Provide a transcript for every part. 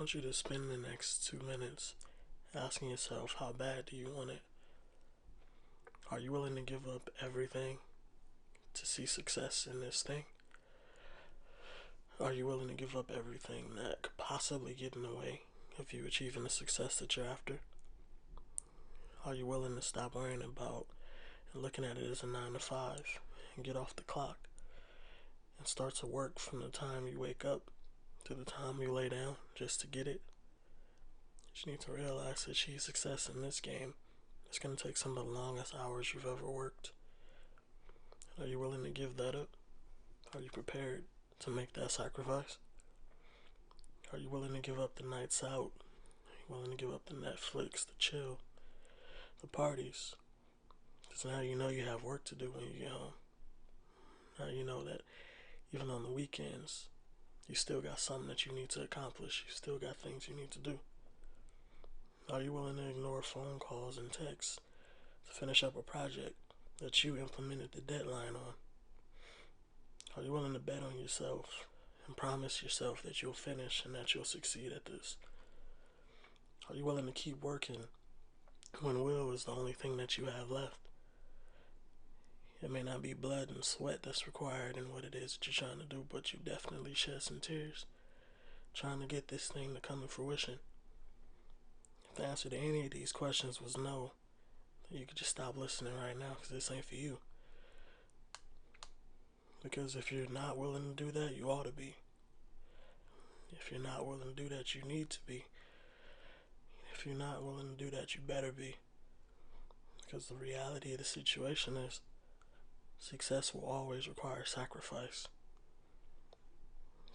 want you to spend the next 2 minutes asking yourself, how bad do you want it? Are you willing to give up everything to see success in this thing? Are you willing to give up everything that could possibly get in the way of you achieving the success that you're after? Are you willing to stop worrying about and looking at it as a 9 to 5 and get off the clock and start to work from the time you wake up to the time you lay down just to get it? You need to realize to achieve success in this game, it's going to take some of the longest hours you've ever worked. Are you willing to give that up? Are you prepared to make that sacrifice? Are you willing to give up the nights out? Are you willing to give up the Netflix, the chill, the parties? Because now you know you have work to do when you get home. Now you know that even on the weekends, you still got something that you need to accomplish. You still got things you need to do. Are you willing to ignore phone calls and texts to finish up a project that you implemented the deadline on? Are you willing to bet on yourself and promise yourself that you'll finish and that you'll succeed at this? Are you willing to keep working when will is the only thing that you have left? It may not be blood and sweat that's required in what it is that you're trying to do, but you definitely shed some tears trying to get this thing to come to fruition. If the answer to any of these questions was no, then you could just stop listening right now, because this ain't for you. Because if you're not willing to do that, you ought to be. If you're not willing to do that, you need to be. If you're not willing to do that, you better be. Because the reality of the situation is, success will always require sacrifice.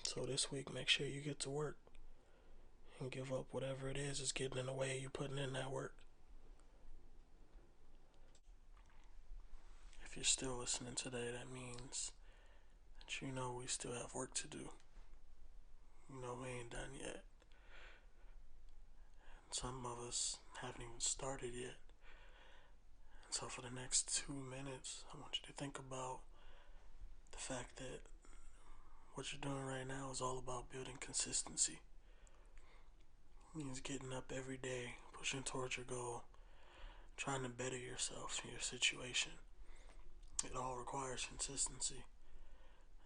So this week, make sure you get to work and give up whatever it is that's getting in the way of you putting in that work. If you're still listening today, that means that you know we still have work to do. You know we ain't done yet. And some of us haven't even started yet. And so for the next 2 minutes, I want you to think about the fact that what you're doing right now is all about building consistency. It means getting up every day, pushing towards your goal, trying to better yourself in your situation. It all requires consistency.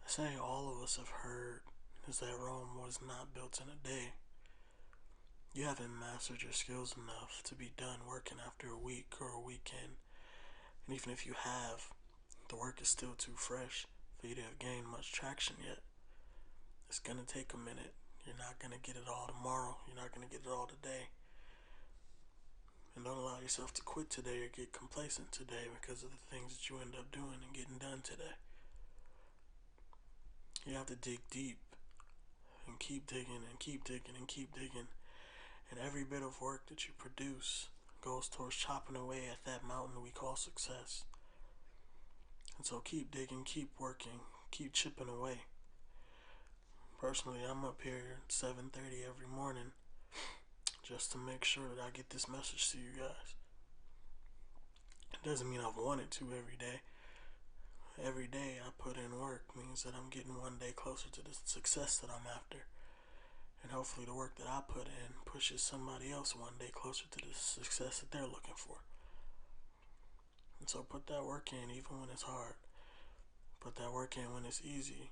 The saying all of us have heard is that Rome was not built in a day. You haven't mastered your skills enough to be done working after a week or a weekend. And even if you have, the work is still too fresh for you to have gained much traction yet. It's gonna take a minute. You're not gonna get it all tomorrow. You're not gonna get it all today. And don't allow yourself to quit today or get complacent today because of the things that you end up doing and getting done today. You have to dig deep and keep digging and keep digging and keep digging. And every bit of work that you produce goes towards chopping away at that mountain we call success. And so keep digging, keep working, keep chipping away. Personally, I'm up here at 7:30 every morning just to make sure that I get this message to you guys. It doesn't mean I've wanted to every day. Every day I put in work means that I'm getting one day closer to the success that I'm after. And hopefully the work that I put in pushes somebody else one day closer to the success that they're looking for. And so put that work in even when it's hard. Put that work in when it's easy.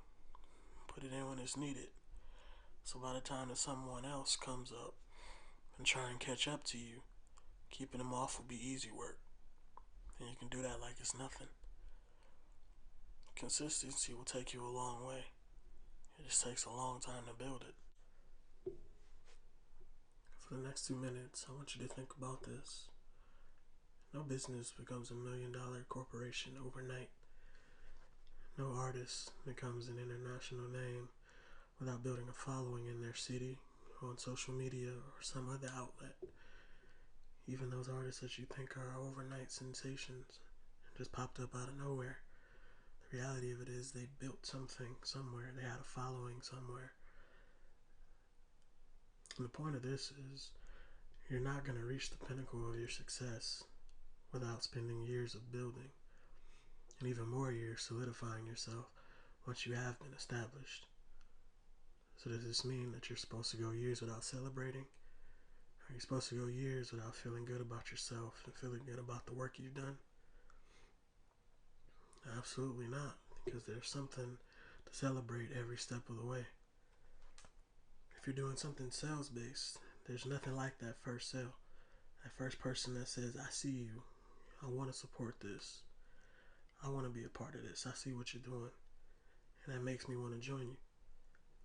Put it in when it's needed. So by the time that someone else comes up and try and catch up to you, keeping them off will be easy work. And you can do that like it's nothing. Consistency will take you a long way. It just takes a long time to build it. For the next 2 minutes, I want you to think about this. No business becomes $1 million corporation overnight. No artist becomes an international name without building a following in their city, or on social media, or some other outlet. Even those artists that you think are overnight sensations just popped up out of nowhere. The reality of it is they built something somewhere. They had a following somewhere. And the point of this is, you're not going to reach the pinnacle of your success without spending years of building, and even more years solidifying yourself once you have been established. So does this mean that you're supposed to go years without celebrating? Are you supposed to go years without feeling good about yourself and feeling good about the work you've done? Absolutely not, because there's something to celebrate every step of the way. If you're doing something sales based, there's nothing like that first sale. That first person that says, I see you, I want to support this, I want to be a part of this, I see what you're doing, and that makes me want to join you.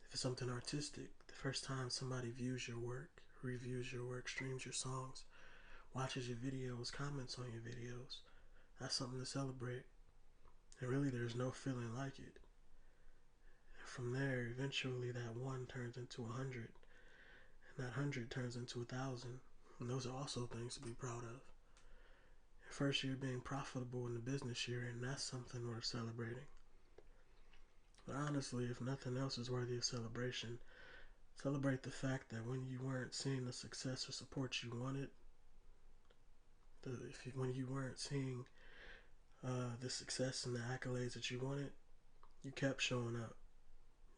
If it's something artistic, the first time somebody views your work, reviews your work, streams your songs, watches your videos, comments on your videos, that's something to celebrate. And really, there's no feeling like it. And from there, eventually, that one turns into 100, and that 100 turns into 1,000. And those are also things to be proud of. Your first year being profitable in the business year, and that's something worth celebrating. But honestly, if nothing else is worthy of celebration, celebrate the fact that when you weren't seeing the success or support you wanted, when you weren't seeing the success and the accolades that you wanted, you kept showing up.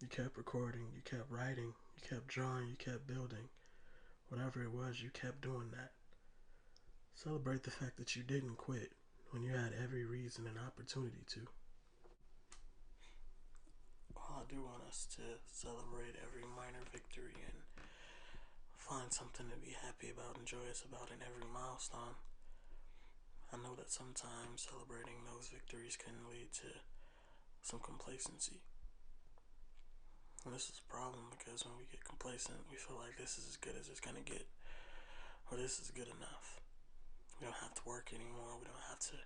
You kept recording, you kept writing, you kept drawing, you kept building. Whatever it was, you kept doing that. Celebrate the fact that you didn't quit when you had every reason and opportunity to. Well, I do want us to celebrate every minor victory and find something to be happy about and joyous about in every milestone. I know that sometimes celebrating those victories can lead to some complacency. And this is a problem because when we get complacent, we feel like this is as good as it's going to get, or this is good enough. We don't have to work anymore. We don't have to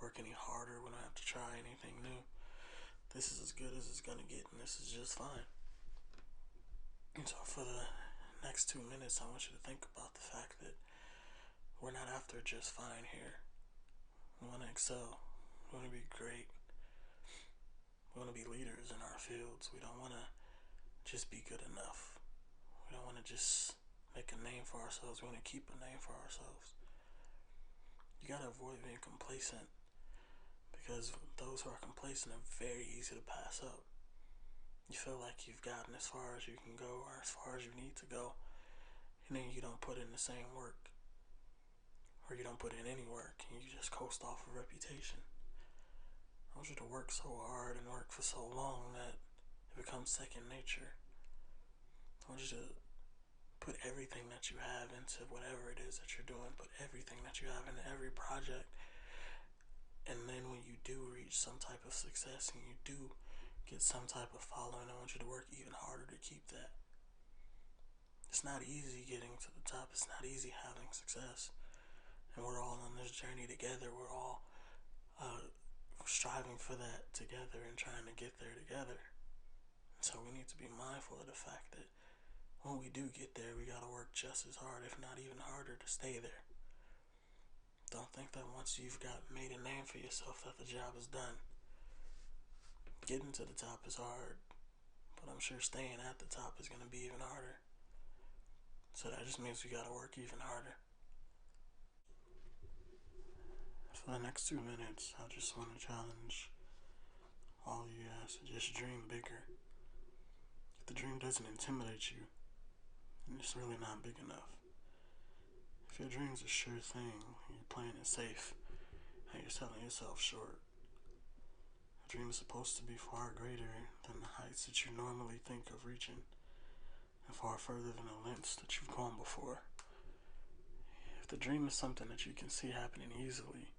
work any harder. We don't have to try anything new. This is as good as it's going to get, and this is just fine. And so for the next 2 minutes, I want you to think about the fact that we're not after just fine here. We want to excel. We want to be great. We want to be leaders in our fields. We don't want to just be good enough. We don't want to just make a name for ourselves. We want to keep a name for ourselves. You gotta avoid being complacent, because those who are complacent are very easy to pass up. You feel like you've gotten as far as you can go or as far as you need to go, and then you don't put in the same work, or you don't put in any work, and you just coast off a reputation. I want you to work so hard and work for so long that it becomes second nature. I want you to put everything that you have into whatever it is that you're doing. Put everything that you have into every project. And then when you do reach some type of success and you do get some type of following, I want you to work even harder to keep that. It's not easy getting to the top. It's not easy having success. And we're all on this journey together. We're all striving for that together and trying to get there together. So we need to be mindful of the fact that when we do get there, we gotta work just as hard, if not even harder, to stay there. Don't think that once you've made a name for yourself that the job is done. Getting to the top is hard, but I'm sure staying at the top is gonna be even harder. So that just means we gotta work even harder. For the next 2 minutes, I just want to challenge all of you guys to just dream bigger. If the dream doesn't intimidate you, it's really not big enough. If your dream's a sure thing, you're playing it safe, and you're selling yourself short. A dream is supposed to be far greater than the heights that you normally think of reaching, and far further than the lengths that you've gone before. If the dream is something that you can see happening easily,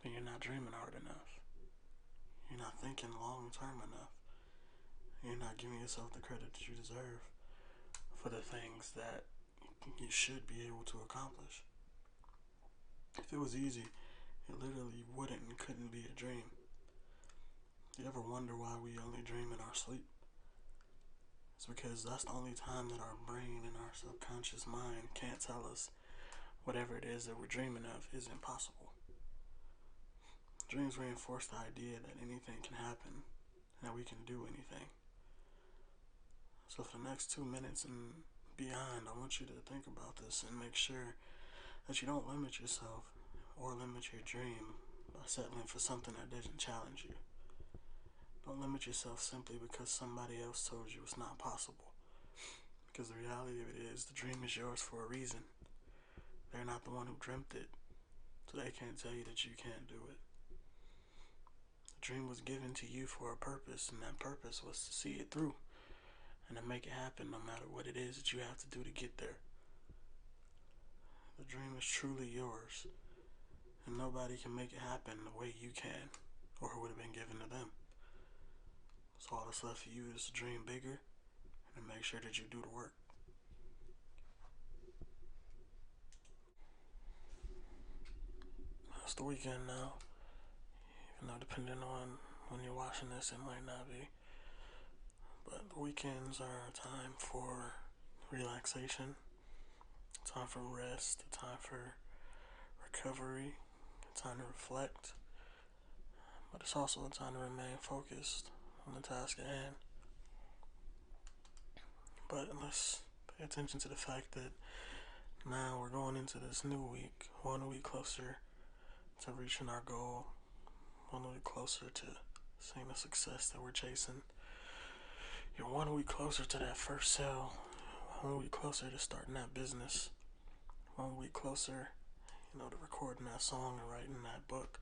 then you're not dreaming hard enough. You're not thinking long term enough. You're not giving yourself the credit that you deserve for the things that you should be able to accomplish. If it was easy, it literally wouldn't and couldn't be a dream. You ever wonder why we only dream in our sleep? It's because that's the only time that our brain and our subconscious mind can't tell us whatever it is that we're dreaming of is impossible. Dreams reinforce the idea that anything can happen and that we can do anything. So for the next 2 minutes and beyond, I want you to think about this and make sure that you don't limit yourself or limit your dream by settling for something that doesn't challenge you. Don't limit yourself simply because somebody else told you it's not possible. Because the reality of it is, the dream is yours for a reason. They're not the one who dreamt it, so they can't tell you that you can't do it. The dream was given to you for a purpose, and that purpose was to see it through and to make it happen no matter what it is that you have to do to get there. The dream is truly yours, and nobody can make it happen the way you can or it would have been given to them. So all that's left for you is to dream bigger and make sure that you do the work. It's the weekend now, even though depending on when you're watching this, it might not be. But the weekends are a time for relaxation, a time for rest, a time for recovery, a time to reflect. But it's also a time to remain focused on the task at hand. But let's pay attention to the fact that now we're going into this new week, 1 week closer to reaching our goal, 1 week closer to seeing the success that we're chasing. You're 1 week closer to that first sale, 1 week closer to starting that business, 1 week closer, to recording that song and writing that book.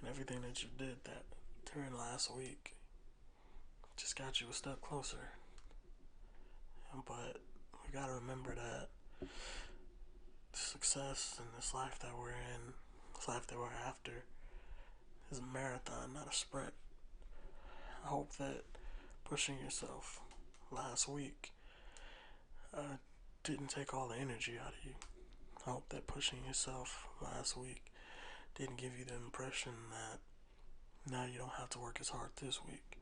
And everything that you did that during last week just got you a step closer. But we gotta remember that success in this life that we're in, this life that we're after, is a marathon, not a sprint. I hope that pushing yourself last week didn't take all the energy out of you. I hope that pushing yourself last week didn't give you the impression that now you don't have to work as hard this week.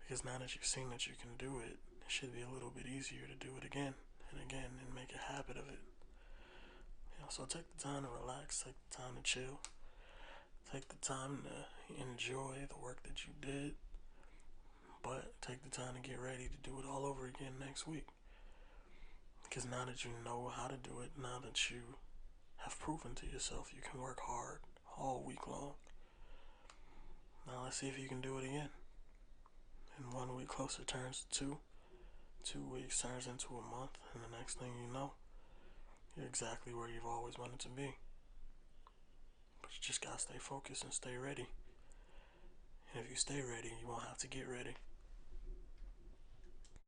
Because now that you've seen that you can do it, it should be a little bit easier to do it again and again and make a habit of it. So take the time to relax, take the time to chill, take the time to enjoy the work that you did, but take the time to get ready to do it all over again next week. Because now that you know how to do it, now that you have proven to yourself you can work hard all week long, now let's see if you can do it again. And 1 week closer turns to 2 weeks turns into a month, and the next thing you know, you're exactly where you've always wanted to be. But you just gotta stay focused and stay ready. And if you stay ready, you won't have to get ready.